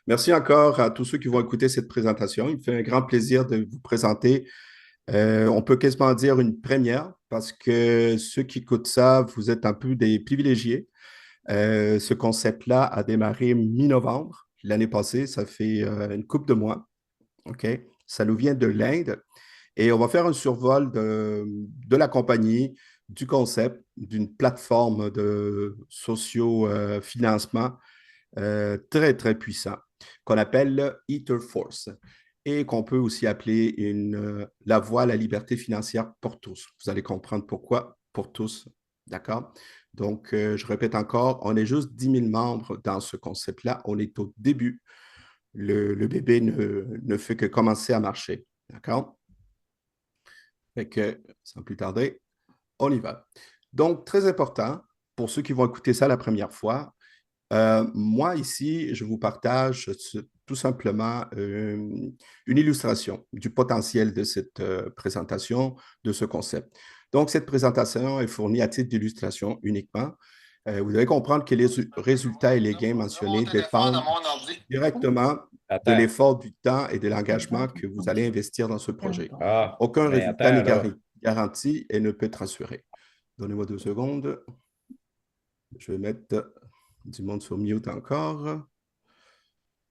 Merci encore à tous ceux qui vont écouter cette présentation. Il me fait un grand plaisir de vous présenter, on peut quasiment dire une première, parce que ceux qui écoutent ça, vous êtes un peu des privilégiés. Ce concept-là a démarré mi-novembre l'année passée, ça fait une couple de mois. OK? Ça nous vient de l'Inde et on va faire un survol de la compagnie, du concept, d'une plateforme de socio-financement très, très puissant qu'on appelle le Etherforce et qu'on peut aussi appeler la voie à la liberté financière pour tous. Vous allez comprendre pourquoi pour tous. D'accord? Donc, je répète encore, on est juste 10 000 membres dans ce concept-là. On est au début. Le bébé ne fait que commencer à marcher. D'accord? Fait que, sans plus tarder, on y va. Donc, très important, pour ceux qui vont écouter ça la première fois, moi, ici, je vous partage tout simplement une illustration du potentiel de cette présentation, de ce concept. Donc, cette présentation est fournie à titre d'illustration uniquement. Vous devez comprendre que les résultats et les gains De mon mentionnés téléphone à dépendent mon ordi. directement de Attends. l'effort, du temps et de l'engagement que vous allez investir dans ce projet. Ah, Aucun mais résultat n'est attends, là. garanti et ne peut être assuré. Donnez-moi 2 secondes. Je vais mettre du monde sur mute encore.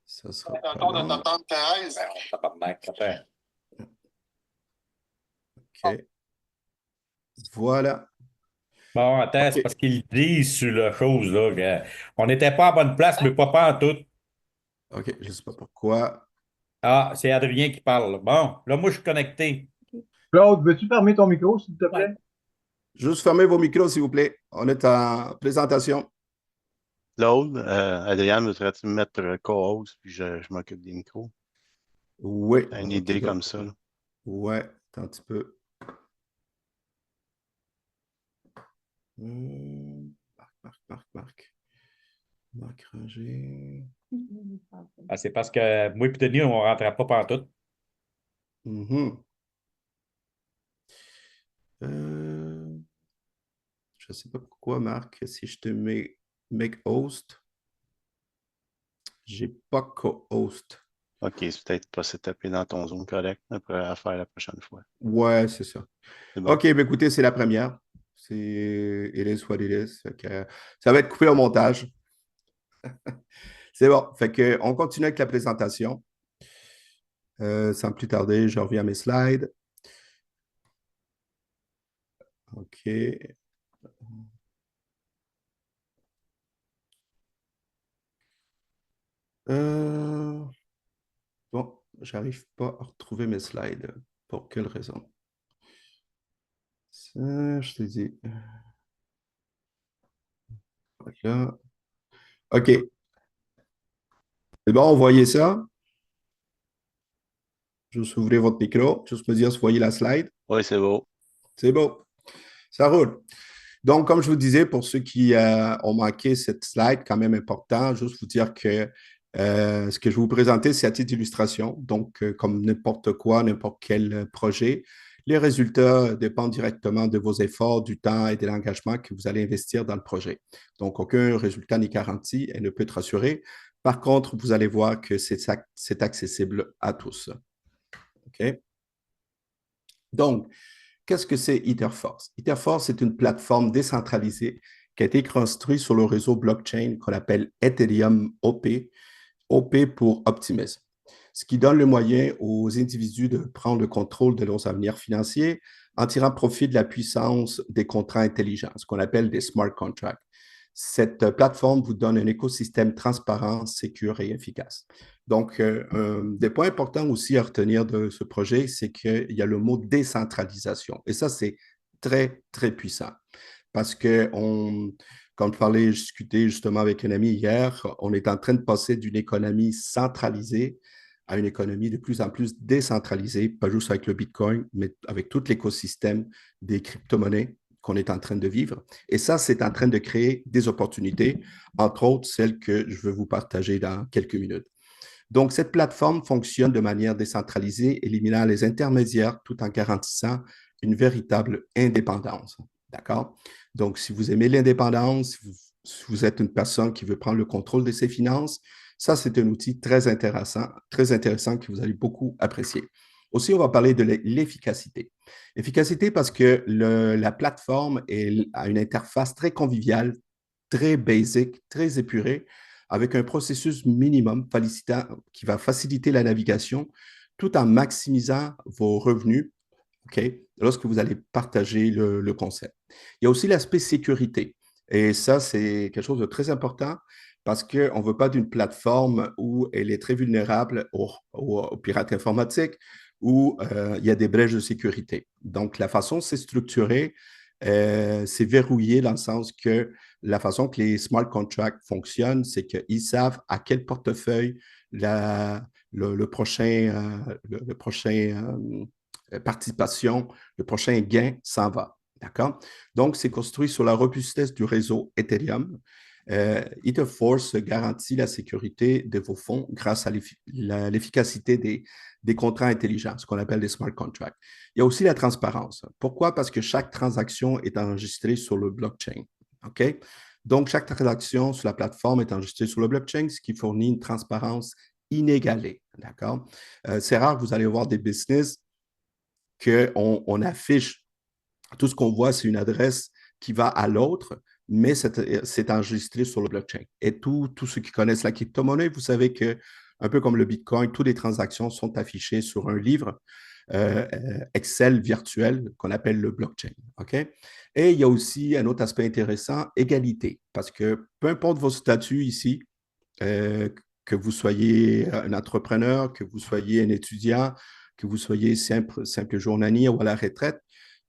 Ça sera C'est pas encore de long. t'entendre, Thérèse. Ben, tabarnak, attends. OK. Voilà. Bon, attends, c'est OK. parce qu'ils disent sur la chose, là, on n'était pas à bonne place, mais pas en tout. OK. Je ne sais pas pourquoi. Ah, c'est Adrien qui parle. Bon, là, moi, je suis connecté. Claude, veux-tu fermer ton micro, s'il te plaît? Juste fermez vos micros, s'il vous plaît. On est en présentation. Claude, Adrien, voudrais-tu me mettre co-host, puis je m'occupe des micros? Oui. T'as une OK. idée comme ça, là? Ouais. Attends un petit peu. Marc, Marc, Marc, Marc. Marc Ranger. Ah, c'est parce que moi et Denis, on ne rentrait pas pantoute. Mhm. Euh, je ne sais pas pourquoi, Marc, si je te mets make host, j'ai pas co-host. OK, c'est peut-être pas setupé dans ton Zoom correct, après à faire la prochaine fois. Ouais, c'est ça. C'est bon? OK, ben écoutez, c'est la première. C'est It is what it is. Fait que, ça va être coupé au montage. C'est bon. Fait que, on continue avec la présentation. Sans plus tarder, je reviens à mes slides. OK. Euh, bon, j'arrive pas à retrouver mes slides. Pour quelle raison? Ça, je te dis. Voilà. OK. C'est bon, vous voyez ça? Juste ouvrez votre micro. Juste me dire si vous voyez la slide. Oui, c'est beau. C'est beau. Ça roule. Donc, comme je vous disais, pour ceux qui ont manqué cette slide, quand même important, juste vous dire que ce que je vais vous présenter, c'est à titre d'illustration. Donc, comme n'importe quoi, n'importe quel projet, les résultats dépendent directement de vos efforts, du temps et de l'engagement que vous allez investir dans le projet. Donc, aucun résultat n'est garanti et ne peut être assuré. Par contre, vous allez voir que c'est accessible à tous. OK? Donc, qu'est-ce que c'est Etherforce? Etherforce, c'est une plateforme décentralisée qui a été construite sur le réseau blockchain qu'on appelle Ethereum OP, OP pour Optimism, ce qui donne le moyen aux individus de prendre le contrôle de leurs avenirs financiers en tirant profit de la puissance des contrats intelligents, ce qu'on appelle des smart contracts. Cette plateforme vous donne un écosystème transparent, sécur et efficace. Donc, des points importants aussi à retenir de ce projet, c'est qu'il y a le mot décentralisation. Et ça, c'est très, très puissant. Parce que, comme je parlais, je discutais justement avec un ami hier, on est en train de passer d'une économie centralisée à une économie de plus en plus décentralisée, pas juste avec le Bitcoin, mais avec tout l'écosystème des crypto-monnaies qu'on est en train de vivre. Et ça, c'est en train de créer des opportunités, entre autres celles que je vais vous partager dans quelques minutes. Donc, cette plateforme fonctionne de manière décentralisée, éliminant les intermédiaires tout en garantissant une véritable indépendance. D'accord? Donc, si vous aimez l'indépendance, si vous êtes une personne qui veut prendre le contrôle de ses finances, Ça, c'est un outil très intéressant que vous allez beaucoup apprécier. Aussi, on va parler de l'efficacité. Efficacité parce que la plateforme a une interface très conviviale, très basic, très épurée, avec un processus minimum qui va faciliter la navigation tout en maximisant vos revenus, OK, lorsque vous allez partager le concept. Il y a aussi l'aspect sécurité. Et ça, c'est quelque chose de très important parce qu'on ne veut pas d'une plateforme où elle est très vulnérable aux pirates informatiques, où il y a des brèches de sécurité. Donc, la façon c'est structuré, c'est verrouillé dans le sens que la façon que les smart contracts fonctionnent, c'est qu'ils savent à quel portefeuille le prochain, le prochain participation, le prochain gain s'en va. D'accord? Donc, c'est construit sur la robustesse du réseau Ethereum. Etherforce garantit la sécurité de vos fonds grâce à l'efficacité des contrats intelligents, ce qu'on appelle des smart contracts. Il y a aussi la transparence. Pourquoi? Parce que chaque transaction est enregistrée sur le blockchain. OK? Donc, chaque transaction sur la plateforme est enregistrée sur le blockchain, ce qui fournit une transparence inégalée. D'accord? C'est rare que vous allez voir des business qu'on affiche. Tout ce qu'on voit, c'est une adresse qui va à l'autre, mais c'est enregistré sur le blockchain. Et tous ceux qui connaissent la crypto-monnaie, vous savez que, un peu comme le Bitcoin, toutes les transactions sont affichées sur un livre Excel virtuel qu'on appelle le blockchain. OK? Et il y a aussi un autre aspect intéressant, égalité, parce que peu importe vos statuts ici, euh, que vous soyez un entrepreneur, que vous soyez un étudiant, que vous soyez simple journalier ou à la retraite,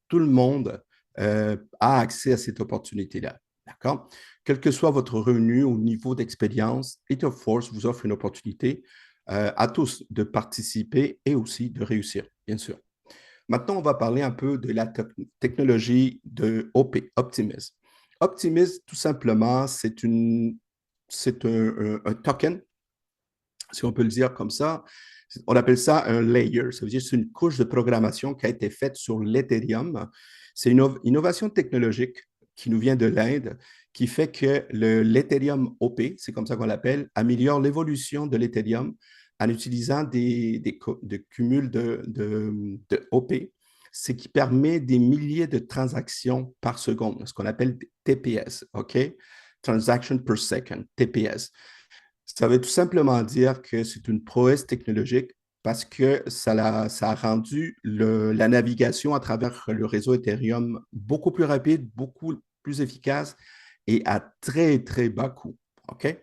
tout le monde a accès à cette opportunité-là. D'accord? Quel que soit votre revenu ou niveau d'expérience, Etherforce vous offre une opportunité à tous de participer et aussi de réussir, bien sûr. Maintenant, on va parler un peu de la technologie de OP, Optimism. Optimism, tout simplement, c'est un token, si on peut le dire comme ça. On appelle ça un layer. Ça veut dire que c'est une couche de programmation qui a été faite sur l'Ethereum. C'est une innovation technologique qui nous vient de l'Inde, qui fait que l'Ethereum OP, c'est comme ça qu'on l'appelle, améliore l'évolution de l'Ethereum en utilisant des cumuls de OP, ce qui permet des milliers de transactions par seconde, ce qu'on appelle TPS, OK? Transaction per second, TPS. Ça veut tout simplement dire que c'est une prouesse technologique parce que ça a rendu la navigation à travers le réseau Ethereum beaucoup plus rapide, beaucoup plus efficace et à très, très bas coût. OK?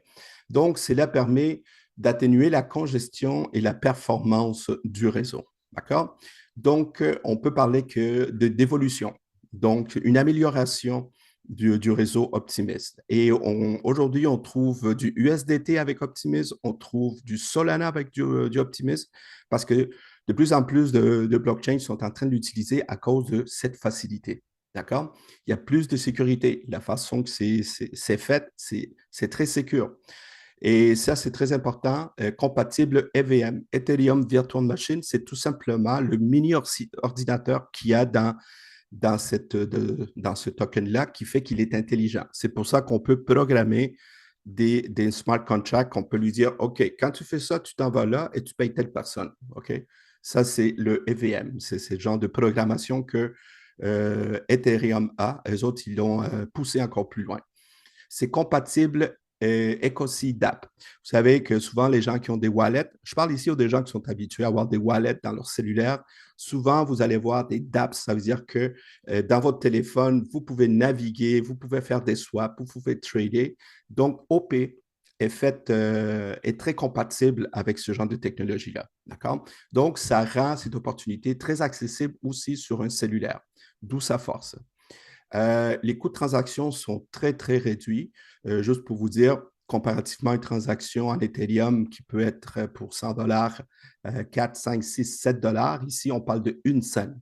Donc, cela permet d'atténuer la congestion et la performance du réseau. D'accord? Donc, on peut parler d'évolution. Donc, une amélioration du réseau Optimism. Et aujourd'hui, on trouve du USDT avec Optimism, on trouve du Solana avec du Optimism, parce que de plus en plus de blockchains sont en train de l'utiliser à cause de cette facilité. D'accord? Il y a plus de sécurité. La façon que c'est fait, c'est très sécure. Et ça, c'est très important. Compatible EVM, Ethereum Virtual Machine, c'est tout simplement le mini ordinateur qu'il y a dans ce token-là qui fait qu'il est intelligent. C'est pour ça qu'on peut programmer des smart contracts, on peut lui dire, OK, quand tu fais ça, tu t'en vas là et tu payes telle personne. OK? Ça, c'est le EVM. C'est le genre de programmation que Ethereum a. Eux autres, ils l'ont poussé encore plus loin. C'est compatible aussi d'app. Vous savez que souvent, les gens qui ont des wallets, je parle ici des gens qui sont habitués à avoir des wallets dans leur cellulaire. Souvent, vous allez voir des dApps. Ça veut dire que dans votre téléphone, vous pouvez naviguer, vous pouvez faire des swaps, vous pouvez trader. Donc, OP est très compatible avec ce genre de technologie-là. D'accord? Donc, ça rend cette opportunité très accessible aussi sur un cellulaire, d'où sa force. Les coûts de transaction sont très, très réduits. Juste pour vous dire, comparativement à une transaction en Ethereum qui peut être pour 100 dollars, 4, 5, 6, 7 dollars, ici, on parle de 1 cent.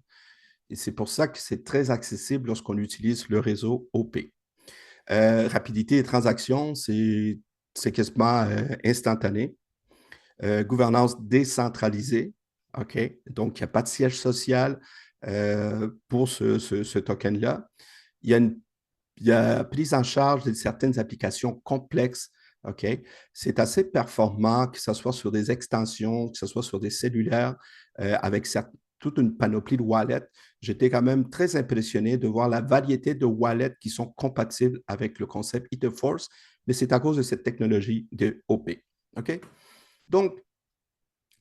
Et c'est pour ça que c'est très accessible lorsqu'on utilise le réseau OP. Rapidité des transactions, c'est quasiment instantané. Gouvernance décentralisée, OK? Donc, il n'y a pas de siège social pour ce token-là. Il y a prise en charge de certaines applications complexes OK? C'est assez performant, que ce soit sur des extensions, que ce soit sur des cellulaires, avec toute une panoplie de wallets. J'étais quand même très impressionné de voir la variété de wallets qui sont compatibles avec le concept Etherforce, mais c'est à cause de cette technologie de OP. OK? Donc,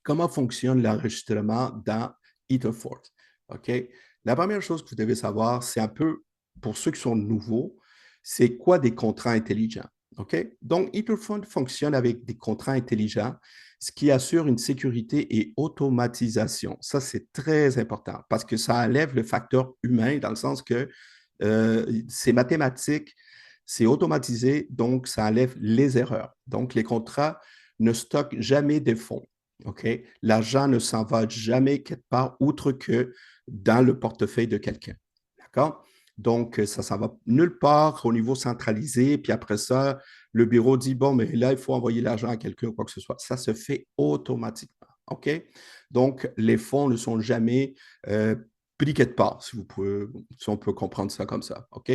comment fonctionne l'enregistrement dans Etherforce? OK? La première chose que vous devez savoir, c'est un peu, pour ceux qui sont nouveaux, c'est quoi des contrats intelligents? OK? Donc, Etherforce fonctionne avec des contrats intelligents, ce qui assure une sécurité et automatisation. Ça, c'est très important parce que ça enlève le facteur humain dans le sens que c'est mathématique, c'est automatisé, donc ça enlève les erreurs. Donc, les contrats ne stockent jamais des fonds. OK? L'argent ne s'en va jamais quelque part outre que dans le portefeuille de quelqu'un. D'accord? Donc, ça ne s'en va nulle part au niveau centralisé. Puis après ça, le bureau dit, bon, mais là, il faut envoyer l'argent à quelqu'un ou quoi que ce soit. Ça se fait automatiquement. OK? Donc, les fonds ne sont jamais pris quelque part, si on peut comprendre ça comme ça. OK?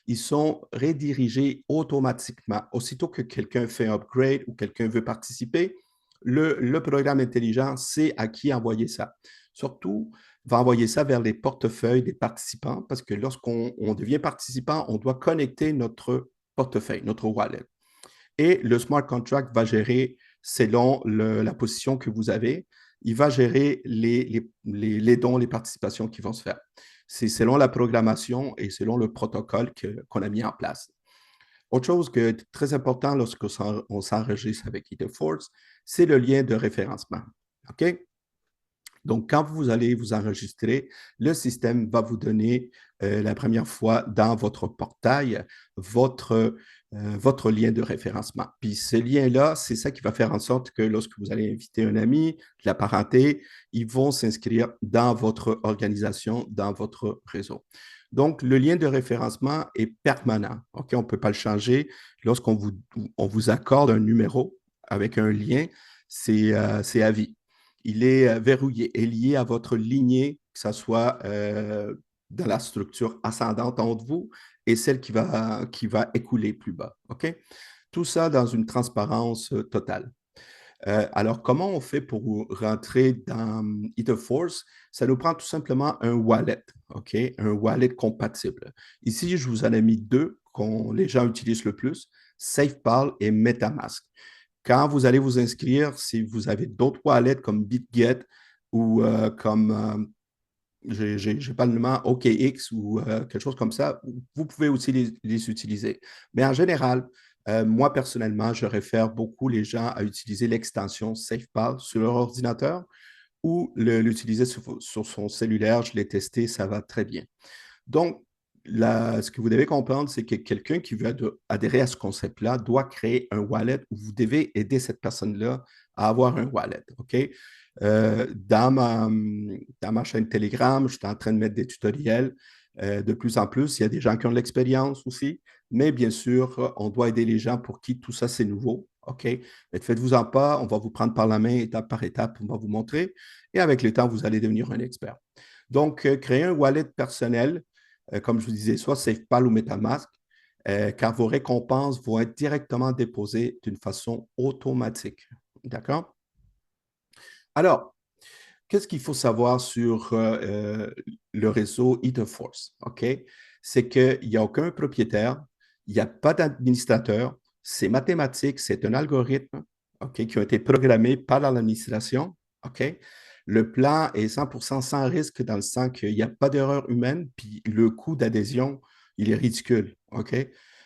Ils sont redirigés automatiquement. Aussitôt que quelqu'un fait un upgrade ou quelqu'un veut participer, le programme intelligent sait à qui envoyer ça. Surtout, va envoyer ça vers les portefeuilles des participants parce que lorsqu'on devient participant, on doit connecter notre portefeuille, notre wallet. Et le smart contract va gérer selon la position que vous avez. Il va gérer les dons, les participations qui vont se faire. C'est selon la programmation et selon le protocole qu'on a mis en place. Autre chose qui est très important lorsqu'on s'enregistre avec Etherforce, c'est le lien de référencement. OK? Donc, quand vous allez vous enregistrer, le système va vous donner la première fois dans votre portail votre lien de référencement. Puis ce lien-là, c'est ça qui va faire en sorte que lorsque vous allez inviter un ami, de la parenté, ils vont s'inscrire dans votre organisation, dans votre réseau. Donc, le lien de référencement est permanent. OK? On ne peut pas le changer. Lorsqu'on vous accorde un numéro avec un lien, c'est à vie. Il est verrouillé et lié à votre lignée, que ce soit dans la structure ascendante entre vous et celle qui va écouler plus bas. OK? Tout ça dans une transparence totale. Alors, comment on fait pour rentrer dans Etherforce? Ça nous prend tout simplement un wallet, OK? Un wallet compatible. Ici, je vous en ai mis deux que les gens utilisent le plus, SafePal et MetaMask. Quand vous allez vous inscrire, si vous avez d'autres wallets comme BitGet ou comme, je n'ai pas le nom, OKX ou quelque chose comme ça, vous pouvez aussi les utiliser. Mais en général, moi personnellement, je réfère beaucoup les gens à utiliser l'extension SafePal sur leur ordinateur ou l'utiliser sur son cellulaire. Je l'ai testé, ça va très bien. Donc, ce que vous devez comprendre, c'est que quelqu'un qui veut adhérer à ce concept-là doit créer un wallet où vous devez aider cette personne-là à avoir un wallet. OK? Dans ma chaîne Telegram, je suis en train de mettre des tutoriels. De plus en plus, il y a des gens qui ont de l'expérience aussi, mais bien sûr, on doit aider les gens pour qui tout ça, c'est nouveau. OK? Mais faites-vous-en pas, on va vous prendre par la main étape par étape, on va vous montrer. Et avec le temps, vous allez devenir un expert. Donc, créer un wallet personnel, comme je vous disais, soit SafePal ou MetaMask, car vos récompenses vont être directement déposées d'une façon automatique. D'accord? Alors, qu'est-ce qu'il faut savoir sur le réseau Etherforce? OK? C'est qu'il n'y a aucun propriétaire, il n'y a pas d'administrateur, c'est mathématique, c'est un algorithme, OK, qui a été programmé par l'administration. OK? Le plan est 100% sans risque dans le sens qu'il n'y a pas d'erreur humaine, puis le coût d'adhésion, il est ridicule. OK?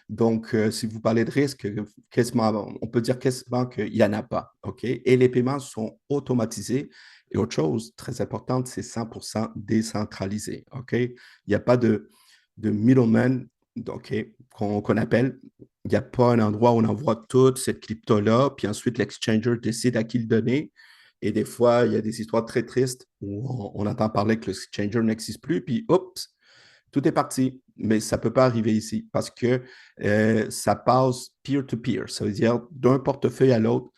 Donc, si vous parlez de risque, quasiment, on peut dire quasiment qu'il n'y en a pas. OK? Et les paiements sont automatisés. Et autre chose très importante, c'est 100% décentralisé. OK? Il n'y a pas de middleman okay, qu'on appelle. Il n'y a pas un endroit où on envoie toute cette crypto-là, puis ensuite l'exchanger décide à qui le donner. Et des fois, il y a des histoires très tristes où on entend parler que l'exchanger n'existe plus, puis oups, tout est parti. Mais ça ne peut pas arriver ici parce que ça passe peer-to-peer. Ça veut dire d'un portefeuille à l'autre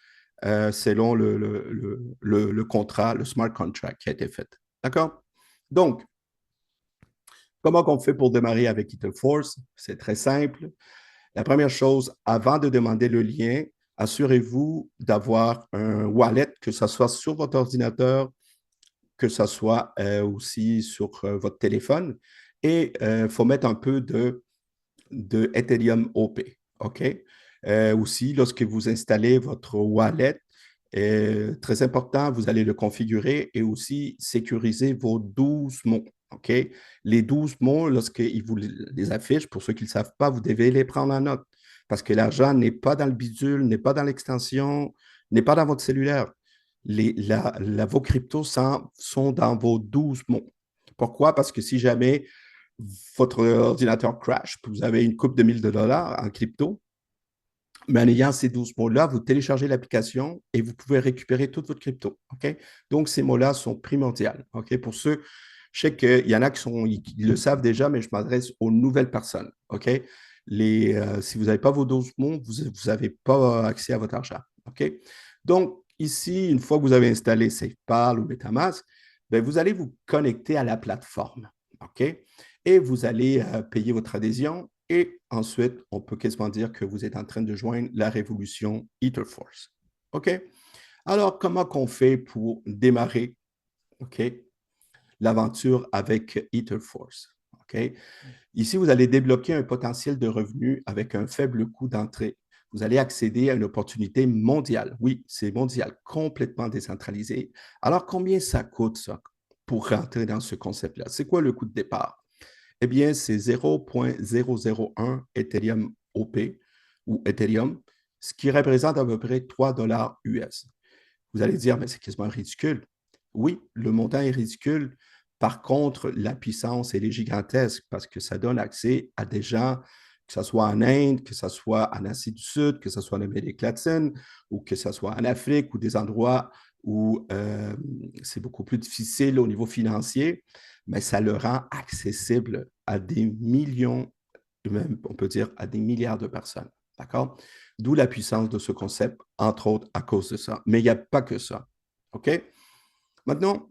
selon le contrat, le smart contract qui a été fait. D'accord? Donc, comment on fait pour démarrer avec Etherforce? C'est très simple. La première chose, avant de demander le lien, assurez-vous d'avoir un wallet, que ce soit sur votre ordinateur, que ce soit aussi sur votre téléphone. Et il faut mettre un peu de Ethereum OP. OK? Aussi, lorsque vous installez votre wallet, très important, vous allez le configurer et aussi sécuriser vos 12 mots. OK? Les 12 mots, lorsqu'ils vous les affichent, pour ceux qui ne le savent pas, vous devez les prendre en note parce que l'argent n'est pas dans le bidule, n'est pas dans l'extension, n'est pas dans votre cellulaire. Vos cryptos sont dans vos 12 mots. Pourquoi? Parce que si jamais votre ordinateur crash, vous avez une coupe de 1000 $ en crypto, mais en ayant ces 12 mots-là, vous téléchargez l'application et vous pouvez récupérer toute votre crypto. OK? Donc, ces mots-là sont primordiaux. OK? Pour ceux, je sais qu'il y en a ils le savent déjà, mais je m'adresse aux nouvelles personnes. OK? Si vous n'avez pas vos 12 mots, vous n'avez pas accès à votre argent. OK? Donc, ici, une fois que vous avez installé SafePal ou MetaMask, ben, vous allez vous connecter à la plateforme. OK? Et vous allez payer votre adhésion. Et ensuite, on peut quasiment dire que vous êtes en train de joindre la révolution Etherforce. OK? Alors, comment qu'on fait pour démarrer, OK, l'aventure avec Etherforce? OK? Ici, vous allez débloquer un potentiel de revenus avec un faible coût d'entrée. Vous allez accéder à une opportunité mondiale. Oui, c'est mondial, complètement décentralisé. Alors, combien ça coûte, ça, pour rentrer dans ce concept-là? C'est quoi le coût de départ? Eh bien, c'est 0,001 Ethereum OP ou Ethereum, ce qui représente à peu près 3 $ US. Vous allez dire, mais c'est quasiment ridicule. Oui, le montant est ridicule. Par contre, la puissance, elle est gigantesque parce que ça donne accès à des gens, que ce soit en Inde, que ce soit en Asie du Sud, que ce soit en Amérique latine ou que ce soit en Afrique ou des endroits où c'est beaucoup plus difficile au niveau financier, mais ça le rend accessible à des millions, même on peut dire à des milliards de personnes. D'accord? D'où la puissance de ce concept, entre autres à cause de ça. Mais il n'y a pas que ça. OK? Maintenant,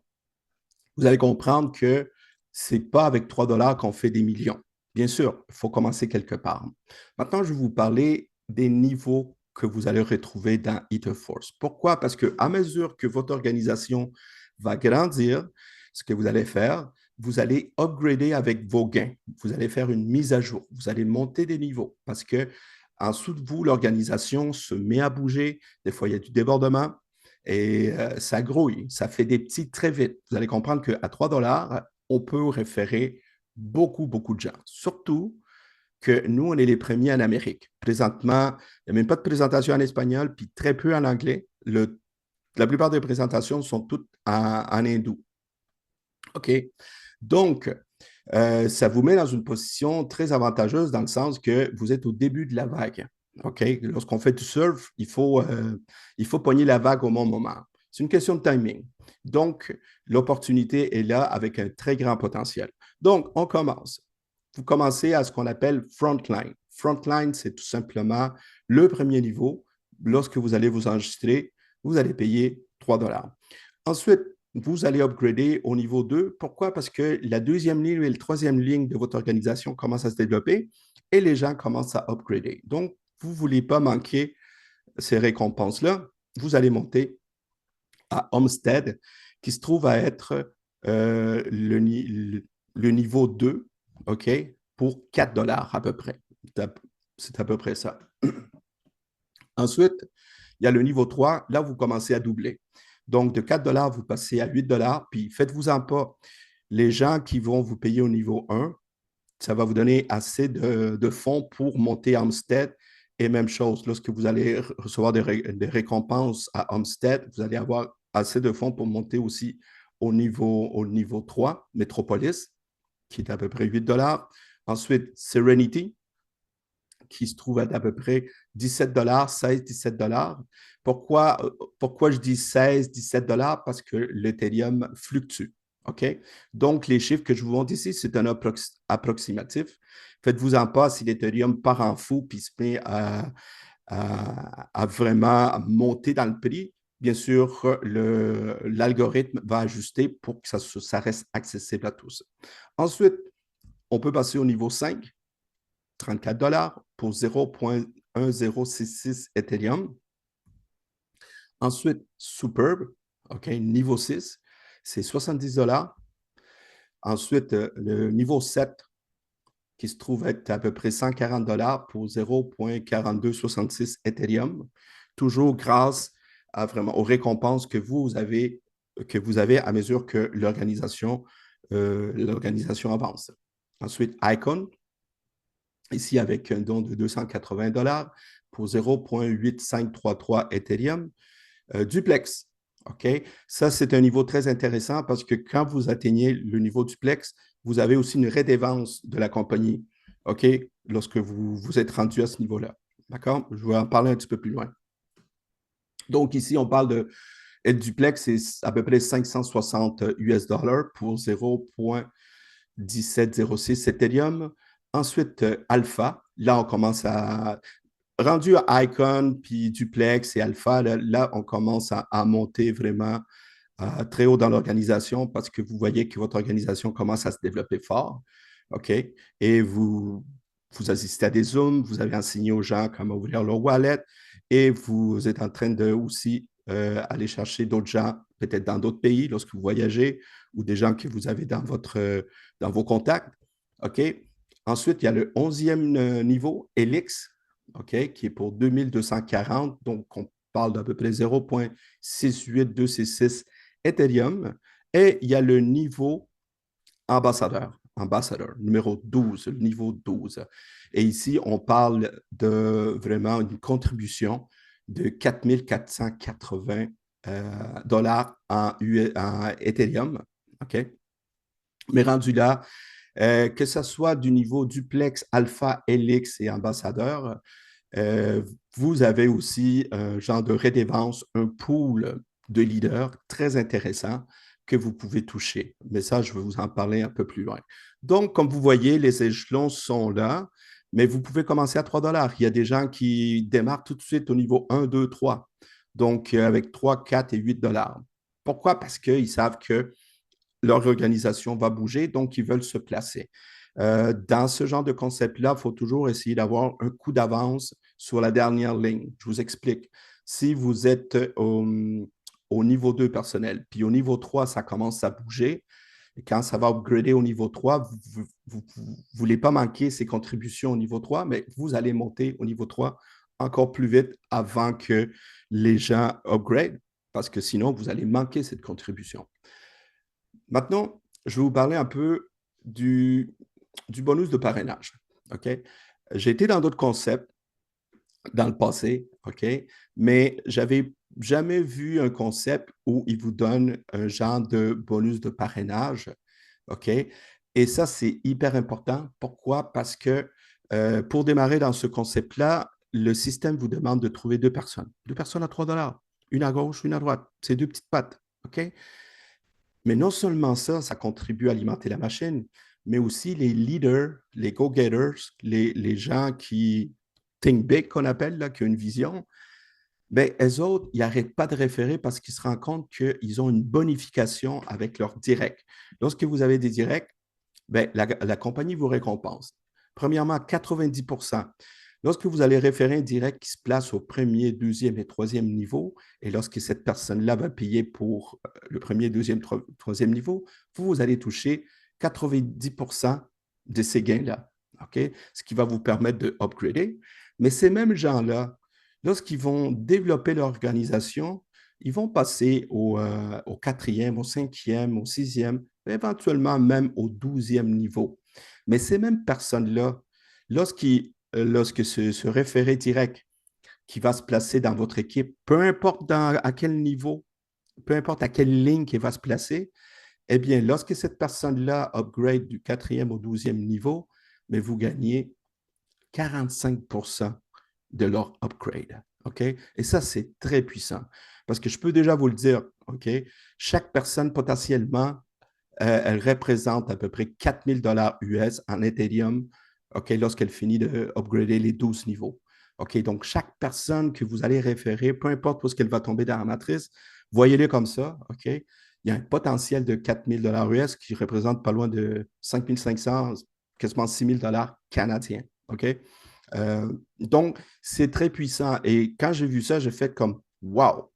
vous allez comprendre que ce n'est pas avec 3 $ qu'on fait des millions. Bien sûr, il faut commencer quelque part. Maintenant, je vais vous parler des niveaux que vous allez retrouver dans Etherforce. Pourquoi? Parce qu'à mesure que votre organisation va grandir, ce que vous allez faire, vous allez upgrader avec vos gains. Vous allez faire une mise à jour. Vous allez monter des niveaux parce que en dessous de vous, l'organisation se met à bouger. Des fois, il y a du débordement et ça grouille. Ça fait des petits très vite. Vous allez comprendre qu'à 3 $, on peut référer beaucoup, beaucoup de gens. Surtout que nous, on est les premiers en Amérique. Présentement, il n'y a même pas de présentation en espagnol, puis très peu en anglais. La plupart des présentations sont toutes en hindou. OK? Donc, ça vous met dans une position très avantageuse dans le sens que vous êtes au début de la vague. OK? Lorsqu'on fait du surf, il faut pogner la vague au bon moment. C'est une question de timing. Donc, l'opportunité est là avec un très grand potentiel. Donc, on commence. Vous commencez à ce qu'on appelle frontline. Frontline, c'est tout simplement le premier niveau. Lorsque vous allez vous enregistrer, vous allez payer 3 $. Ensuite, vous allez upgrader au niveau 2. Pourquoi? Parce que la deuxième ligne et la troisième ligne de votre organisation commencent à se développer et les gens commencent à upgrader. Donc, vous ne voulez pas manquer ces récompenses-là. Vous allez monter à Homestead, qui se trouve à être le niveau 2, OK, pour 4 $ à peu près. C'est à peu près ça. Ensuite, il y a le niveau 3. Là, vous commencez à doubler. Donc, de 4 $, vous passez à 8 $. Puis, faites-vous-en pas. Les gens qui vont vous payer au niveau 1, ça va vous donner assez de fonds pour monter à Homestead. Et même chose, lorsque vous allez recevoir des récompenses à Homestead, vous allez avoir assez de fonds pour monter aussi au niveau 3, Metropolis, qui est à peu près 8 $. Ensuite, Serenity, qui se trouve à peu près 17 $, 16, 17 $. Pourquoi je dis 16, 17 $? Parce que l'Ethereum fluctue. OK? Donc, les chiffres que je vous montre ici, c'est un approximatif. Faites-vous-en pas si l'Ethereum part en fou puis se met à vraiment monter dans le prix. Bien sûr, l'algorithme va ajuster pour que ça reste accessible à tous. Ensuite, on peut passer au niveau 5, 34 $ pour 0,1066 Ethereum. Ensuite, Superb, OK, niveau 6, c'est 70 $. Ensuite, le niveau 7, qui se trouve être à peu près 140 $ pour 0,4266 Ethereum, toujours grâce à vraiment aux récompenses que vous avez à mesure que l'organisation avance. Ensuite, Icon, ici avec un don de 280 $ pour 0,8533 Ethereum. Duplex, OK? Ça, c'est un niveau très intéressant parce que quand vous atteignez le niveau duplex, vous avez aussi une rédévance de la compagnie, OK? Lorsque vous vous êtes rendu à ce niveau-là. D'accord? Je vais en parler un petit peu plus loin. Donc, ici, on parle de duplex, c'est à peu près 560 $ pour 0,1706 Ethereum. Ensuite, Alpha, là, on commence à rendu à Icon, puis Duplex et Alpha, là on commence à monter vraiment très haut dans l'organisation parce que vous voyez que votre organisation commence à se développer fort. OK? Et vous assistez à des Zooms, vous avez enseigné aux gens comment ouvrir leur wallet et vous êtes en train de aussi aller chercher d'autres gens, peut-être dans d'autres pays lorsque vous voyagez ou des gens que vous avez dans vos contacts. OK? Ensuite, il y a le 11e niveau, Helix, OK, qui est pour 2240. Donc, on parle d'à peu près 0,68266 Ethereum. Et il y a le niveau ambassadeur, numéro 12, le niveau 12. Et ici, on parle de vraiment une contribution de 4480 $ en Ethereum. OK? Mais rendu là, que ce soit du niveau duplex, alpha, helix et ambassadeur, vous avez aussi un genre de rédévance, un pool de leaders très intéressant que vous pouvez toucher. Mais ça, je vais vous en parler un peu plus loin. Donc, comme vous voyez, les échelons sont là, mais vous pouvez commencer à 3 $. Il y a des gens qui démarrent tout de suite au niveau 1, 2, 3. Donc, avec 3, 4 et 8 $. Pourquoi? Parce qu'ils savent que leur organisation va bouger, donc ils veulent se placer. Dans ce genre de concept-là, il faut toujours essayer d'avoir un coup d'avance sur la dernière ligne. Je vous explique. Si vous êtes au niveau 2 personnel, puis au niveau 3, ça commence à bouger, et quand ça va upgrader au niveau 3, vous ne voulez pas manquer ces contributions au niveau 3, mais vous allez monter au niveau 3 encore plus vite avant que les gens upgrade, parce que sinon, vous allez manquer cette contribution. Maintenant, je vais vous parler un peu du bonus de parrainage. OK? J'ai été dans d'autres concepts dans le passé, OK? Mais j'avais jamais vu un concept où il vous donne un genre de bonus de parrainage, OK? Et ça, c'est hyper important. Pourquoi? Parce que pour démarrer dans ce concept-là, le système vous demande de trouver deux personnes à 3 $, une à gauche, une à droite. C'est deux petites pattes, OK? Mais non seulement ça, ça contribue à alimenter la machine, mais aussi les leaders, les go-getters, les gens qui think big, qu'on appelle, là, qui ont une vision, ben, eux autres, ils n'arrêtent pas de référer parce qu'ils se rendent compte qu'ils ont une bonification avec leurs directs. Lorsque vous avez des directs, ben, la compagnie vous récompense. Premièrement, 90%. Lorsque vous allez référer un direct qui se place au premier, deuxième et troisième niveau, et lorsque cette personne-là va payer pour le premier, deuxième, troisième niveau, vous allez toucher 90% de ces gains-là. OK? Ce qui va vous permettre de upgrader. Mais ces mêmes gens-là, lorsqu'ils vont développer leur organisation, ils vont passer au quatrième, au cinquième, au sixième, éventuellement même au 12e niveau. Mais ces mêmes personnes-là, lorsque ce référé direct qui va se placer dans votre équipe, peu importe à quel niveau, peu importe à quelle ligne il va se placer, eh bien, lorsque cette personne-là upgrade du quatrième au 12e niveau, mais vous gagnez 45% de leur upgrade. OK? Et ça, c'est très puissant. Parce que je peux déjà vous le dire, OK? Chaque personne, potentiellement, elle représente à peu près 4 000 $ US en Ethereum, OK, lorsqu'elle finit de upgrader les 12 niveaux. OK, donc chaque personne que vous allez référer, peu importe où est-ce qu'elle va tomber dans la matrice, voyez-le comme ça, OK? Il y a un potentiel de 4 000 $ US qui représente pas loin de 5 500, quasiment 6 000 $ canadiens, OK? Donc, c'est très puissant. Et quand j'ai vu ça, j'ai fait comme, wow!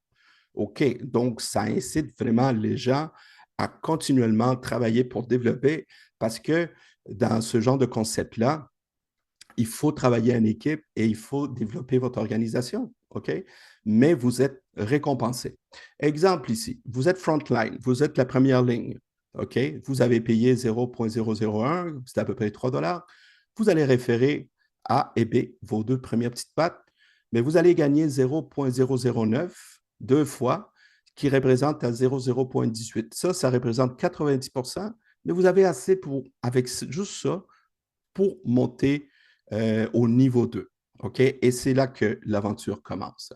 OK, donc ça incite vraiment les gens à continuellement travailler pour développer parce que dans ce genre de concept-là, il faut travailler en équipe et il faut développer votre organisation, OK? Mais vous êtes récompensé. Exemple ici, vous êtes frontline, vous êtes la première ligne, OK? Vous avez payé 0,001, c'est à peu près 3 dollars. Vous allez référer A et B, vos deux premières petites pattes, mais vous allez gagner 0,009 deux fois, qui représente à 0,018. Ça représente 90 mais vous avez assez pour, avec juste ça, pour monter au niveau 2. OK? Et c'est là que l'aventure commence.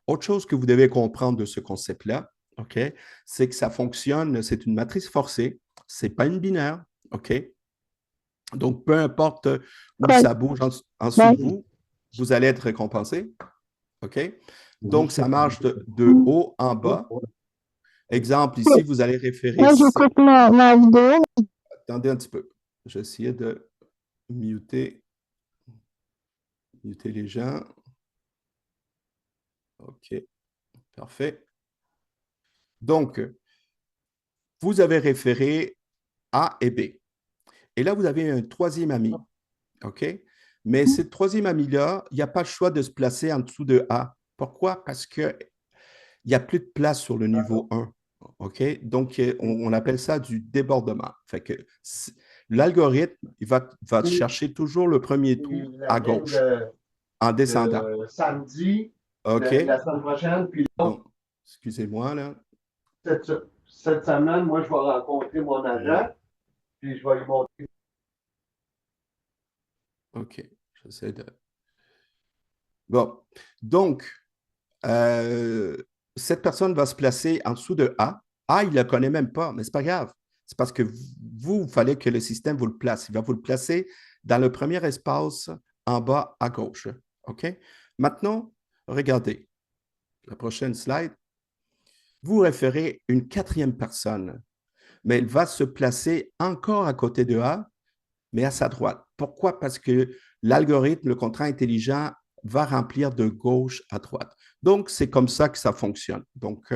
Autre chose que vous devez comprendre de ce concept-là, OK, c'est que ça fonctionne, c'est une matrice forcée, ce n'est pas une binaire. OK? Donc, peu importe où ça bouge en dessous de vous, vous allez être récompensé. OK? Donc, ça marche de haut en bas. Exemple, ici, vous allez référer. Moi, j'écoute ma vidéo. Attendez un petit peu. Je vais essayer de muter les gens. OK, parfait. Donc, vous avez référé A et B. Et là, vous avez un troisième ami. OK? Mais ce troisième ami-là, il n'y a pas le choix de se placer en dessous de A. Pourquoi? Parce qu'il n'y a plus de place sur le niveau 1. OK? Donc, on appelle ça du débordement. Fait que l'algorithme, il va chercher toujours le premier trou à gauche en descendant. Samedi, OK? la semaine prochaine, puis Donc, excusez-moi, là. cette semaine, moi, je vais rencontrer mon agent, puis je vais lui montrer. OK. J'essaie de. Bon. Donc, cette personne va se placer en dessous de A. A, il ne le connaît même pas, mais ce n'est pas grave. C'est parce que vous, il fallait que le système vous le place. Il va vous le placer dans le premier espace en bas à gauche. OK? Maintenant, regardez. La prochaine slide. Vous référez une quatrième personne, mais elle va se placer encore à côté de A, mais à sa droite. Pourquoi? Parce que l'algorithme, le contrat intelligent, va remplir de gauche à droite. Donc, c'est comme ça que ça fonctionne. Donc,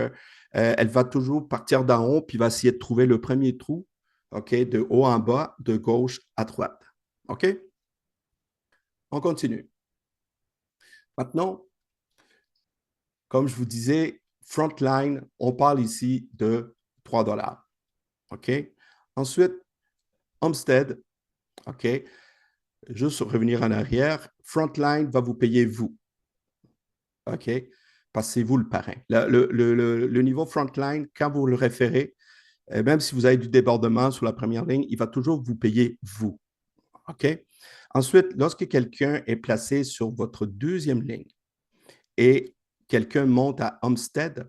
elle va toujours partir d'en haut, puis va essayer de trouver le premier trou, OK, de haut en bas, de gauche à droite. OK? On continue. Maintenant, comme je vous disais, frontline, on parle ici de 3 dollars. OK? Ensuite, Homestead, OK? Juste revenir en arrière, Frontline va vous payer vous. OK? Parce que c'est vous le parrain. Le niveau Frontline, quand vous le référez, même si vous avez du débordement sur la première ligne, il va toujours vous payer vous. OK? Ensuite, lorsque quelqu'un est placé sur votre deuxième ligne et quelqu'un monte à Homestead,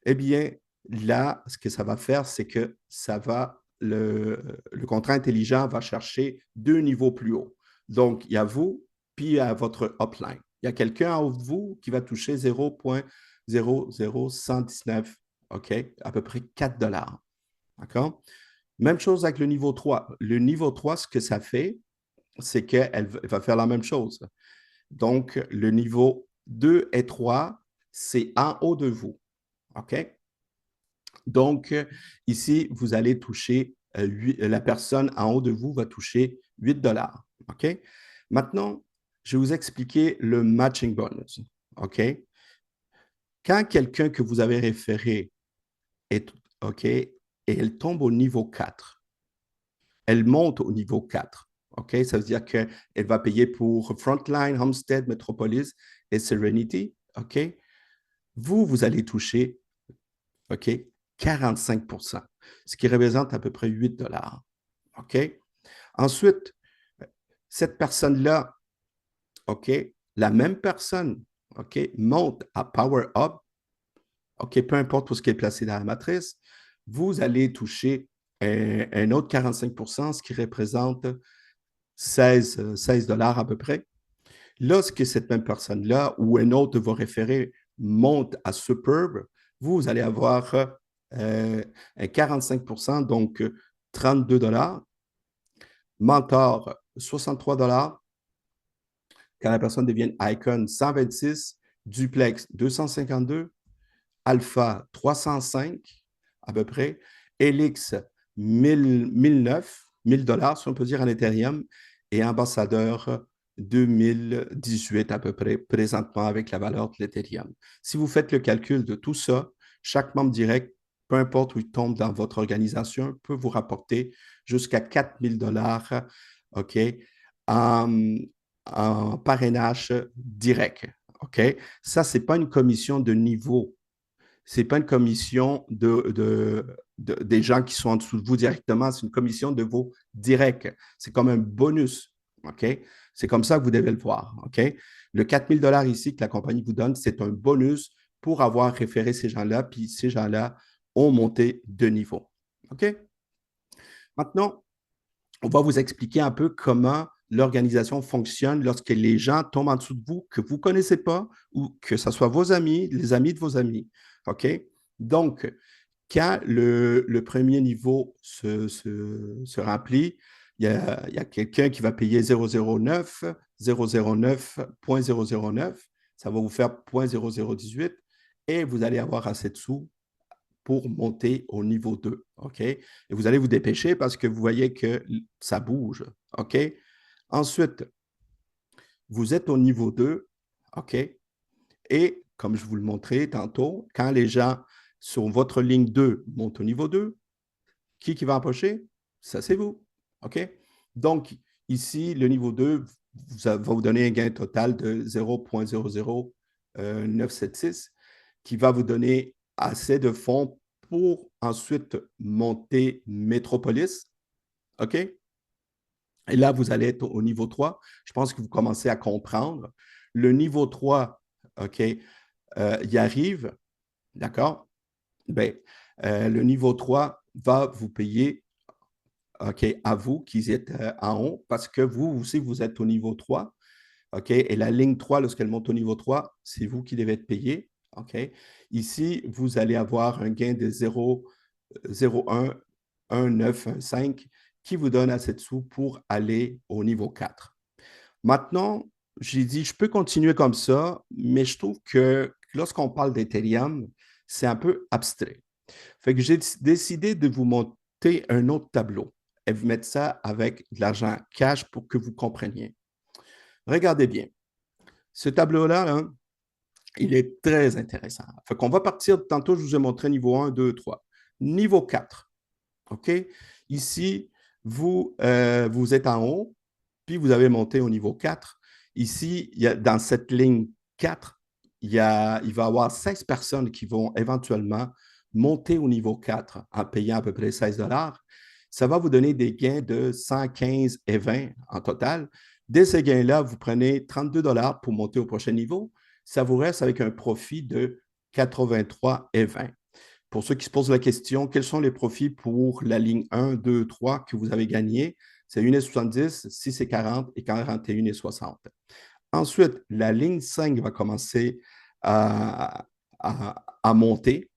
eh bien, là, ce que ça va faire, c'est que ça va, le contrat intelligent va chercher deux niveaux plus haut. Donc, il y a vous, puis il y a votre upline. Il y a quelqu'un en haut de vous qui va toucher 0,00119, OK, à peu près 4 dollars. D'accord? Même chose avec le niveau 3. Le niveau 3, ce que ça fait, c'est qu'elle va faire la même chose. Donc, le niveau 2 et 3, c'est en haut de vous. OK? Donc, ici, vous allez toucher, la personne en haut de vous va toucher 8 dollars. OK? Maintenant, je vais vous expliquer le matching bonus. OK? Quand quelqu'un que vous avez référé est, OK, et elle tombe au niveau 4, elle monte au niveau 4. OK? Ça veut dire qu'elle va payer pour Frontline, Homestead, Metropolis et Serenity. OK? Vous allez toucher, OK, 45 ce qui représente à peu près 8 dollars. OK? Ensuite, cette personne-là, OK, la même personne, OK, monte à Power Up, OK, peu importe où ce qui est placé dans la matrice, vous allez toucher un autre 45 ce qui représente 16 dollars à peu près. Lorsque cette même personne-là ou un autre de vos référés monte à Superb, vous allez avoir un 45 donc 32 dollars. Mentor, 63 dollars. Quand la personne devient Icon, 126. Duplex, 252. Alpha 305 à peu près, Helix 1009, 1000 dollars, si on peut dire, en Ethereum, et Ambassadeur 2018 à peu près, présentement avec la valeur de l'Ethereum. Si vous faites le calcul de tout ça, chaque membre direct, peu importe où il tombe dans votre organisation, peut vous rapporter jusqu'à 4000 dollars, OK, en, en parrainage direct. OK? Ça, ce n'est pas une commission de niveau. Ce n'est pas une commission des gens qui sont en dessous de vous directement. C'est une commission de vos directs. C'est comme un bonus. OK? C'est comme ça que vous devez le voir. OK? Le 4000 dollars ici que la compagnie vous donne, c'est un bonus pour avoir référé ces gens-là, puis ces gens-là ont monté de niveau. OK? Maintenant, on va vous expliquer un peu comment l'organisation fonctionne lorsque les gens tombent en dessous de vous que vous ne connaissez pas ou que ce soit vos amis, les amis de vos amis. OK? Donc, quand le premier niveau se remplit, il y a quelqu'un qui va payer 009, 009.009. Ça va vous faire 0.0018 et vous allez avoir assez de sous pour monter au niveau 2. OK? Et vous allez vous dépêcher parce que vous voyez que ça bouge. OK? Ensuite, vous êtes au niveau 2. OK? Et comme je vous le montrais tantôt, quand les gens sur votre ligne 2 montent au niveau 2, qui va empocher? Ça, c'est vous. OK? Donc, ici, le niveau 2 va vous donner un gain total de 0.00976 qui va vous donner assez de fonds pour ensuite monter Métropolis. OK? Et là, vous allez être au niveau 3. Je pense que vous commencez à comprendre. Le niveau 3, OK, y arrive. D'accord? Bien, le niveau 3 va vous payer, OK, à vous qui êtes en haut, parce que vous aussi, vous êtes au niveau 3. OK? Et la ligne 3, lorsqu'elle monte au niveau 3, c'est vous qui devez être payé. OK? Ici, vous allez avoir un gain de 0,011915 qui vous donne assez de sous pour aller au niveau 4. Maintenant, j'ai dit, je peux continuer comme ça, mais je trouve que lorsqu'on parle d'Ethereum, c'est un peu abstrait. Fait que j'ai décidé de vous monter un autre tableau et vous mettre ça avec de l'argent cash pour que vous compreniez. Regardez bien. Ce tableau-là, hein, il est très intéressant. Fait qu'on va partir, tantôt, je vous ai montré niveau 1, 2, 3. Niveau 4, OK? Ici, vous êtes en haut, puis vous avez monté au niveau 4. Ici, dans cette ligne 4, il va y avoir 16 personnes qui vont éventuellement monter au niveau 4 en payant à peu près 16 $. Ça va vous donner des gains de 115 et 20 en total. Dès ces gains-là, vous prenez 32 $ pour monter au prochain niveau. Ça vous reste avec un profit de 83 et 20. Pour ceux qui se posent la question, quels sont les profits pour la ligne 1, 2, 3 que vous avez gagné? C'est 1,70, 6,40 et 41,60. Ensuite, la ligne 5 va commencer à monter.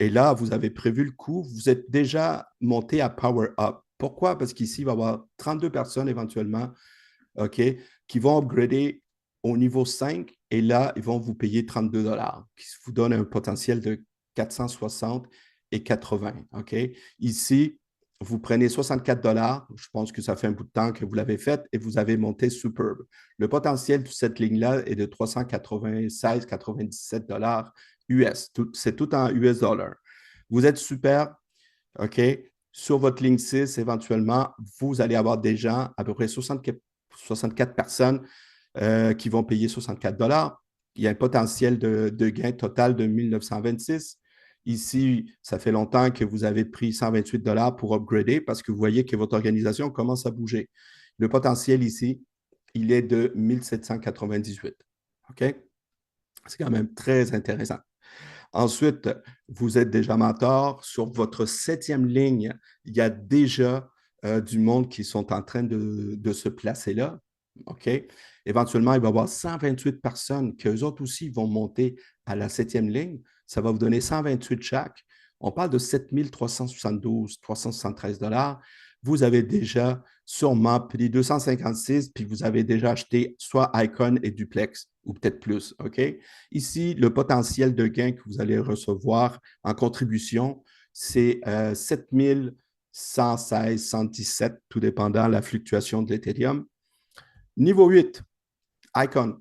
Et là, vous avez prévu le coup. Vous êtes déjà monté à Power Up. Pourquoi? Parce qu'ici, il va y avoir 32 personnes éventuellement, OK, qui vont upgrader au niveau 5 et là, ils vont vous payer 32 $, qui vous donne un potentiel de 460 et 80. OK? Ici, vous prenez 64 $. Je pense que ça fait un bout de temps que vous l'avez fait et vous avez monté Superb. Le potentiel de cette ligne-là est de 396,97 $ US. C'est tout en US dollars. Vous êtes super. OK? Sur votre ligne 6, éventuellement, vous allez avoir des gens, à peu près 64 personnes qui vont payer 64 $. Il y a un potentiel de gain total de 1926. Ici, ça fait longtemps que vous avez pris 128 $ pour upgrader parce que vous voyez que votre organisation commence à bouger. Le potentiel ici, il est de 1798. OK? C'est quand même très intéressant. Ensuite, vous êtes déjà mentor. Sur votre 7e ligne, il y a déjà du monde qui sont en train de se placer là. OK? Éventuellement, il va y avoir 128 personnes qui, eux autres aussi, vont monter à la 7e ligne. Ça va vous donner 128 chaque. On parle de 7 372, 373 $. vous avez déjà sûrement pris 256, puis vous avez déjà acheté soit Icon et Duplex, ou peut-être plus, OK? Ici, le potentiel de gain que vous allez recevoir en contribution, c'est 7116, 117, tout dépendant de la fluctuation de l'Ethereum. Niveau 8, Icon.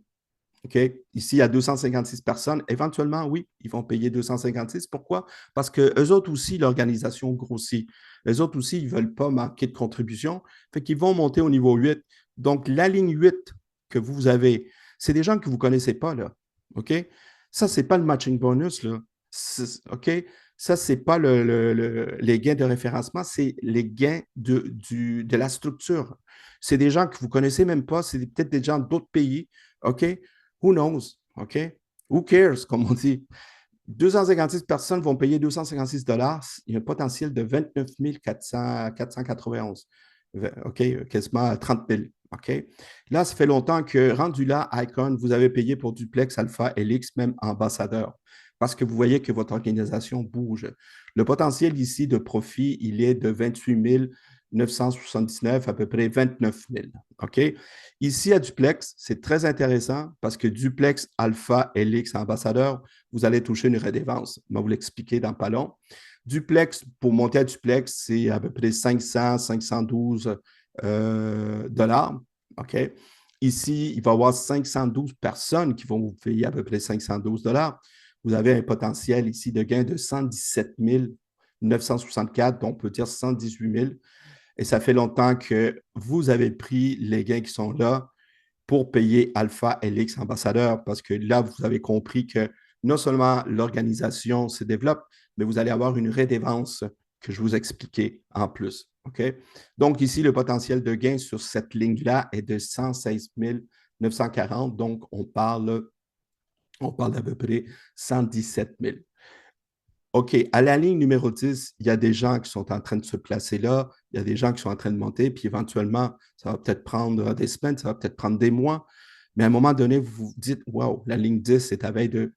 OK? Ici, il y a 256 personnes. Éventuellement, oui, ils vont payer 256. Pourquoi? Parce qu'eux autres aussi, l'organisation grossit. Eux autres aussi, ils ne veulent pas manquer de contribution. Fait qu'ils vont monter au niveau 8. Donc, la ligne 8 que vous avez, c'est des gens que vous ne connaissez pas, là. OK? Ça, ce n'est pas le matching bonus, là. OK? Ça, ce n'est pas les gains de référencement, c'est les gains de la structure. C'est des gens que vous ne connaissez même pas, c'est peut-être des gens d'autres pays. OK? Who knows? OK? Who cares, comme on dit? 256 personnes vont payer 256 $. Il y a un potentiel de 29 491. OK? Quasiment 30 000. OK? Là, ça fait longtemps que, rendu là, Icon, vous avez payé pour Duplex, Alpha, Helix, même ambassadeur, parce que vous voyez que votre organisation bouge. Le potentiel ici de profit, il est de 28 979, à peu près 29 000. OK? Ici, à Duplex, c'est très intéressant parce que Duplex, Alpha, Helix, ambassadeur, vous allez toucher une redevance. Je vais vous l'expliquer dans pas long. Duplex, pour monter à Duplex, c'est à peu près 500, 512 dollars. OK? Ici, il va y avoir 512 personnes qui vont vous payer à peu près 512 dollars. Vous avez un potentiel ici de gain de 117 964, donc on peut dire 118 000. Et ça fait longtemps que vous avez pris les gains qui sont là pour payer Alpha LX ambassadeur, parce que là, vous avez compris que non seulement l'organisation se développe, mais vous allez avoir une redevance que je vous expliquais en plus. OK? Donc, ici, le potentiel de gain sur cette ligne-là est de 116 940. Donc, on parle d'à peu près 117 000. OK, à la ligne numéro 10, il y a des gens qui sont en train de se placer là, il y a des gens qui sont en train de monter, puis éventuellement, ça va peut-être prendre des semaines, ça va peut-être prendre des mois, mais à un moment donné, vous vous dites, wow, la ligne 10 est à veille de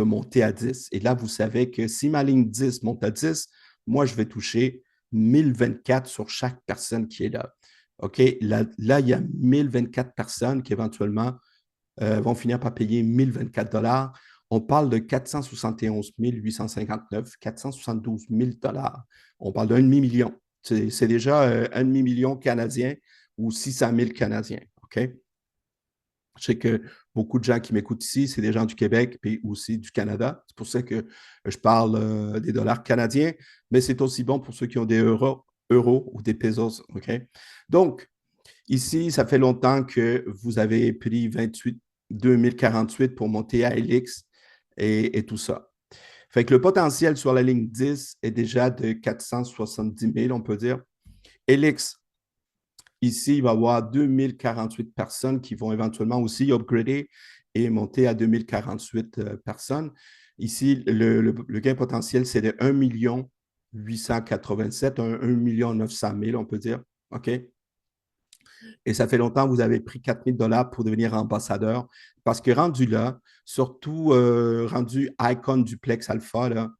monter à 10. Et là, vous savez que si ma ligne 10 monte à 10, moi, je vais toucher 1024 sur chaque personne qui est là. OK, là il y a 1024 personnes qui éventuellement vont finir par payer 1024 $. On parle de 471 859, 472 000 $. On parle d'un demi-million. C'est déjà un demi-million canadien ou 600 000 Canadiens. OK? Je sais que beaucoup de gens qui m'écoutent ici, c'est des gens du Québec et aussi du Canada. C'est pour ça que je parle des dollars canadiens, mais c'est aussi bon pour ceux qui ont des euros ou des pesos. OK? Donc, ici, ça fait longtemps que vous avez pris 2048 pour monter à Helix et tout ça. Fait que le potentiel sur la ligne 10 est déjà de 470 000, on peut dire. Helix, ici, il va y avoir 2048 personnes qui vont éventuellement aussi upgrader et monter à 2048 personnes. Ici, le gain potentiel, c'est de 1 887, 1 900 000, on peut dire. OK? Et ça fait longtemps que vous avez pris 4 000 $ pour devenir ambassadeur. Parce que rendu là, surtout rendu Icon Duplex Alpha, là,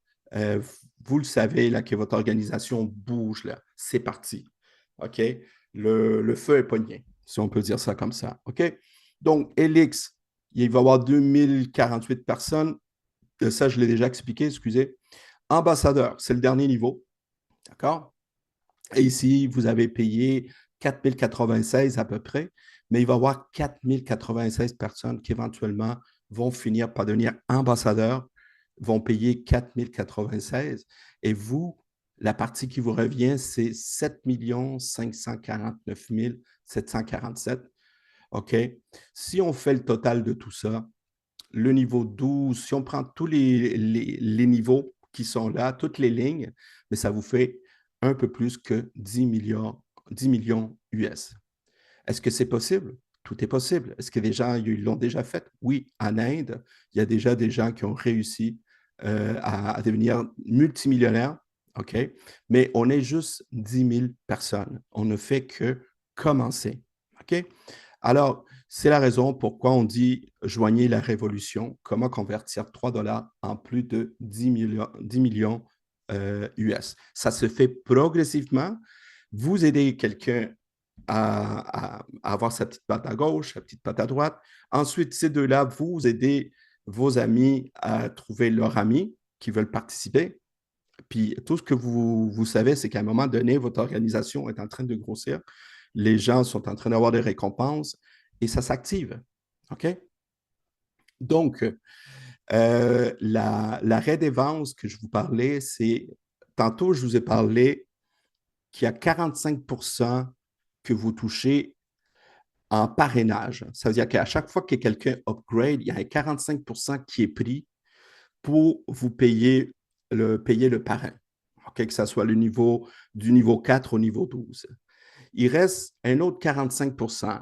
vous le savez là, que votre organisation bouge. Là. C'est parti. OK? Le feu est pogné, si on peut dire ça comme ça. OK? Donc, Helix, il va y avoir 2048 personnes. Ça, je l'ai déjà expliqué, excusez. Ambassadeur, c'est le dernier niveau. D'accord? Et ici, vous avez payé 4 096 à peu près, mais il va y avoir 4 096 personnes qui éventuellement vont finir par devenir ambassadeurs, vont payer 4 096. Et vous, la partie qui vous revient, c'est 7 549 747. OK? Si on fait le total de tout ça, le niveau 12, si on prend tous les niveaux qui sont là, toutes les lignes, mais ça vous fait un peu plus que 10 millions US. Est-ce que c'est possible? Tout est possible. Est-ce que des gens ils l'ont déjà fait? Oui, en Inde, il y a déjà des gens qui ont réussi à devenir multimillionnaires, OK? Mais on est juste 10 000 personnes. On ne fait que commencer, OK? Alors, c'est la raison pourquoi on dit joignez la révolution, comment convertir 3 $ en plus de 10 millions US. Ça se fait progressivement. vous aidez quelqu'un à avoir sa petite patte à gauche, sa petite patte à droite. Ensuite, ces deux-là, vous aidez vos amis à trouver leurs amis qui veulent participer. Puis tout ce que vous savez, c'est qu'à un moment donné, votre organisation est en train de grossir. Les gens sont en train d'avoir des récompenses et ça s'active. OK? Donc, la redevance que je vous parlais, c'est tantôt, je vous ai parlé qu'il y a 45% que vous touchez en parrainage. Ça veut dire qu'à chaque fois que quelqu'un upgrade, il y a un 45% qui est pris pour vous payer le parrain. Okay? Que ce soit du niveau 4 au niveau 12. Il reste un autre 45%.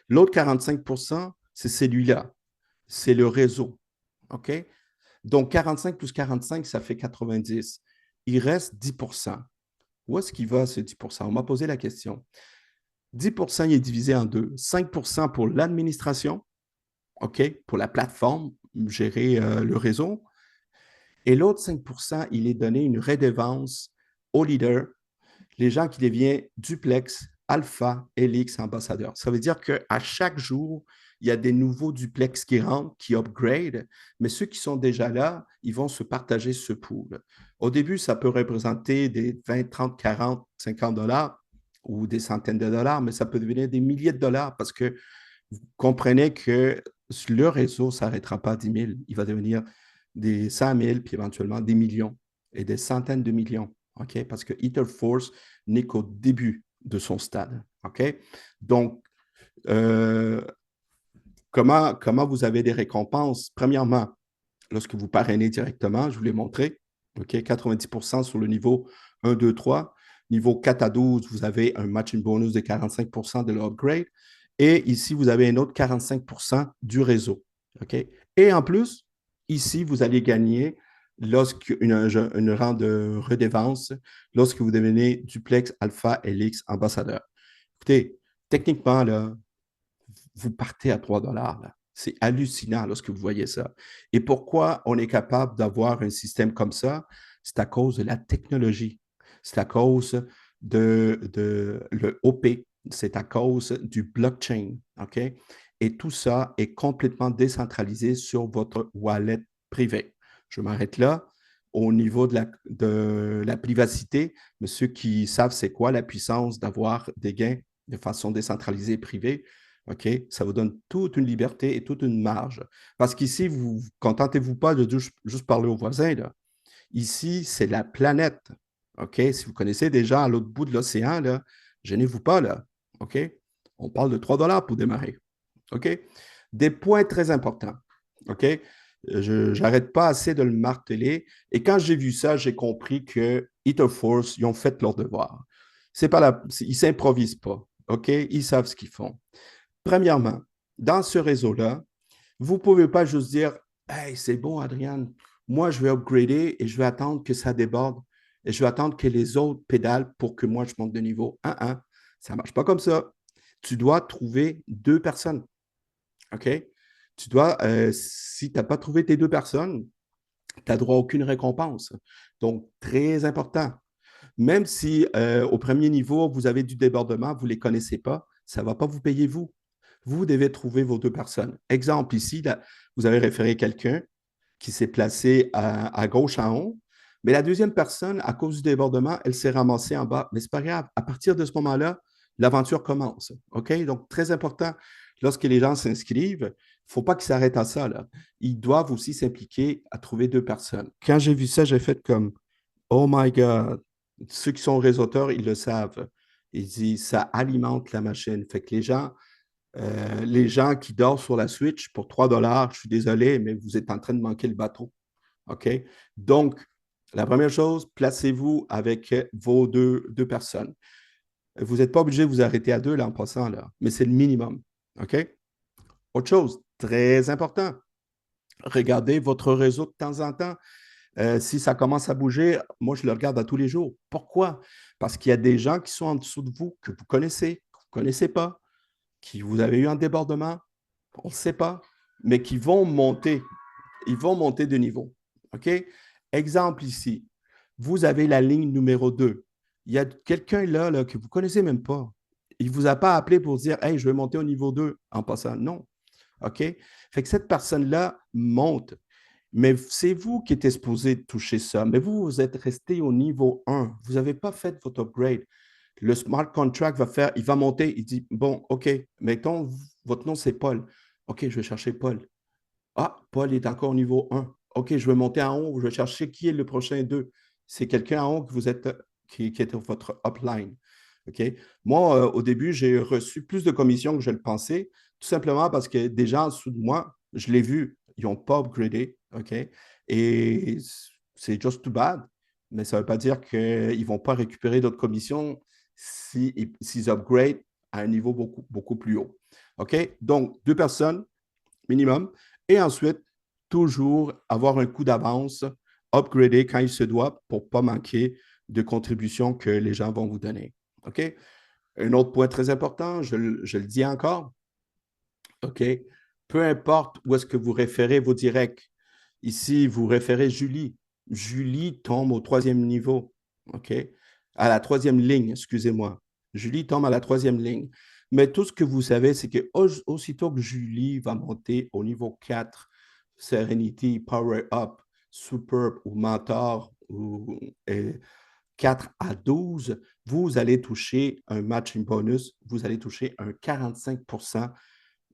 L'autre 45%, c'est celui-là. C'est le réseau. OK? Donc, 45 plus 45, ça fait 90. Il reste 10%. Où est-ce qu'il va, ce 10%? On m'a posé la question. 10%, il est divisé en deux. 5% pour l'administration, OK, pour la plateforme, gérer le réseau. Et l'autre 5%, il est donné une redevance aux leaders, les gens qui deviennent duplex, alpha, helix, ambassadeurs. Ça veut dire qu'à chaque jour, il y a des nouveaux duplex qui rentrent, qui upgrade, mais ceux qui sont déjà là, ils vont se partager ce pool. Au début, ça peut représenter des 20, 30, 40, 50 dollars ou des centaines de dollars, mais ça peut devenir des milliers de dollars parce que vous comprenez que le réseau ne s'arrêtera pas à 10 000. Il va devenir des 100 000, puis éventuellement des millions et des centaines de millions. OK? Parce que Etherforce n'est qu'au début de son stade. OK? Donc, comment vous avez des récompenses? Premièrement, lorsque vous parrainez directement, je vous l'ai montré, OK? 90% sur le niveau 1, 2, 3. Niveau 4 à 12, vous avez un matching bonus de 45% de l'upgrade. Et ici, vous avez un autre 45% du réseau. OK? Et en plus, ici, vous allez gagner une rang de redevance lorsque vous devenez duplex, alpha, helix, ambassadeur. Écoutez, techniquement, là, vous partez à 3 dollars. C'est hallucinant lorsque vous voyez ça. Et pourquoi on est capable d'avoir un système comme ça? C'est à cause de la technologie. C'est à cause de le OP. C'est à cause du blockchain. OK? Et tout ça est complètement décentralisé sur votre wallet privé. Je m'arrête là. Au niveau de la privacité, mais ceux qui savent c'est quoi la puissance d'avoir des gains de façon décentralisée et privée, OK? Ça vous donne toute une liberté et toute une marge. Parce qu'ici, vous ne contentez-vous pas de juste parler aux voisins. Là. Ici, c'est la planète. OK? Si vous connaissez des gens à l'autre bout de l'océan, là, gênez-vous pas. Là. OK? On parle de 3 dollars pour démarrer. OK? Des points très importants. OK? Je n'arrête pas assez de le marteler. Et quand j'ai vu ça, j'ai compris que Etherforce, ils ont fait leur devoir. Ils ne s'improvisent pas. OK? Ils savent ce qu'ils font. Premièrement, dans ce réseau-là, vous ne pouvez pas juste dire hey, c'est bon, Adrian, moi, je vais upgrader et je vais attendre que ça déborde et je vais attendre que les autres pédalent pour que moi, je monte de niveau. Ça ne marche pas comme ça. Tu dois trouver deux personnes. OK? Si tu n'as pas trouvé tes deux personnes, tu n'as droit à aucune récompense. Donc, très important. Même si au premier niveau, vous avez du débordement, vous ne les connaissez pas, ça ne va pas vous payer vous. Vous devez trouver vos deux personnes. Exemple ici, là, vous avez référé quelqu'un qui s'est placé à gauche en haut, mais la deuxième personne, à cause du débordement, elle s'est ramassée en bas. Mais ce n'est pas grave. À partir de ce moment-là, l'aventure commence. OK? Donc, très important, lorsque les gens s'inscrivent, il ne faut pas qu'ils s'arrêtent à ça. Là. Ils doivent aussi s'impliquer à trouver deux personnes. Quand j'ai vu ça, j'ai fait comme oh my God. Ceux qui sont réseauteurs, ils le savent. Ils disent ça alimente la machine. Fait que les gens qui dorment sur la Switch pour 3 dollars, je suis désolé, mais vous êtes en train de manquer le bateau. OK? Donc, la première chose, placez-vous avec vos deux personnes. Vous n'êtes pas obligé de vous arrêter à deux là, en passant, là, mais c'est le minimum. OK? Autre chose, très important, regardez votre réseau de temps en temps. Si ça commence à bouger, moi, je le regarde à tous les jours. Pourquoi? Parce qu'il y a des gens qui sont en dessous de vous que vous connaissez, que vous ne connaissez pas, qui vous avez eu un débordement, on ne sait pas, mais qui vont monter. Ils vont monter de niveau. OK? Exemple ici, vous avez la ligne numéro 2. Il y a quelqu'un là, que vous ne connaissez même pas. Il ne vous a pas appelé pour dire, hey, je vais monter au niveau 2 en passant. Non. OK? Fait que cette personne-là monte. Mais c'est vous qui êtes supposé toucher ça. Mais vous, vous êtes resté au niveau 1. Vous n'avez pas fait votre upgrade. Le smart contract il va monter. Il dit, bon, OK, mettons, votre nom, c'est Paul. OK, je vais chercher Paul. Ah, Paul est encore au niveau 1. OK, je vais monter en haut. Je vais chercher qui est le prochain 2. C'est quelqu'un en haut que vous êtes, qui est votre upline. OK? Moi, au début, j'ai reçu plus de commissions que je le pensais, tout simplement parce que des gens en dessous de moi, je l'ai vu, ils n'ont pas upgradé. OK? Et c'est just too bad. Mais ça ne veut pas dire qu'ils ne vont pas récupérer d'autres commissions s'ils upgrade à un niveau beaucoup, beaucoup plus haut. OK? Donc, 2 personnes minimum. Et ensuite, toujours avoir un coup d'avance, upgrader quand il se doit pour ne pas manquer de contributions que les gens vont vous donner. OK? Un autre point très important, je le dis encore, OK? Peu importe où est-ce que vous référez vos directs. Ici, vous référez Julie. Julie tombe au 3e niveau. OK? À la 3e ligne, excusez-moi. Julie tombe à la 3e ligne. Mais tout ce que vous savez, c'est que aussitôt que Julie va monter au niveau 4, Serenity, Power Up, Superb ou Mentor ou 4 à 12, vous allez toucher un matching bonus, vous allez toucher un 45%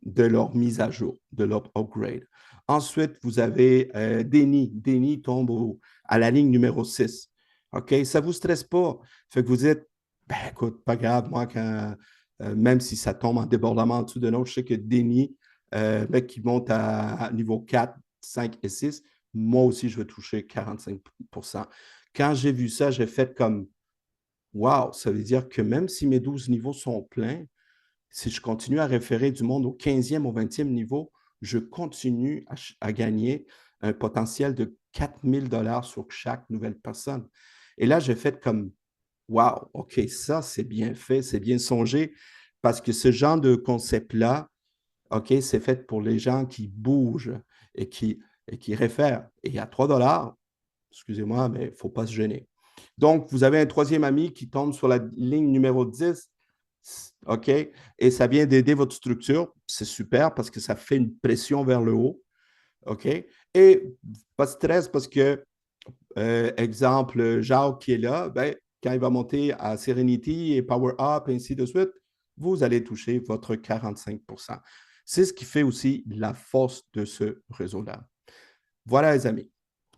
de leur mise à jour, de leur upgrade. Ensuite, vous avez Denis. Denis tombe à la ligne numéro 6. OK? Ça ne vous stresse pas. Fait que vous dites, ben écoute, pas grave, moi, même si ça tombe en débordement en dessous de l'autre, je sais que Denis, mec qui monte à niveau 4, 5 et 6, moi aussi, je vais toucher 45%. Quand j'ai vu ça, j'ai fait comme, wow, ça veut dire que même si mes 12 niveaux sont pleins, si je continue à référer du monde au 15e, au 20e niveau, je continue à gagner un potentiel de 4 000 $ sur chaque nouvelle personne. Et là, j'ai fait comme, wow, OK, ça, c'est bien fait, c'est bien songé, parce que ce genre de concept-là, OK, c'est fait pour les gens qui bougent et qui réfèrent. Et à 3 $, excusez-moi, mais il ne faut pas se gêner. Donc, vous avez un 3e ami qui tombe sur la ligne numéro 10, OK, et ça vient d'aider votre structure. C'est super parce que ça fait une pression vers le haut. OK, et pas de stress parce que, exemple, Jacques qui est là, ben, quand il va monter à Serenity et Power Up et ainsi de suite, vous allez toucher votre 45%. C'est ce qui fait aussi la force de ce réseau-là. Voilà, les amis.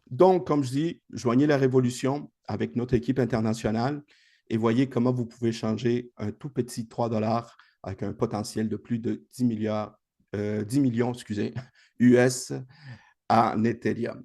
Donc, comme je dis, joignez la révolution avec notre équipe internationale et voyez comment vous pouvez changer un tout petit 3 $ avec un potentiel de plus de 10 millions US en Ethereum.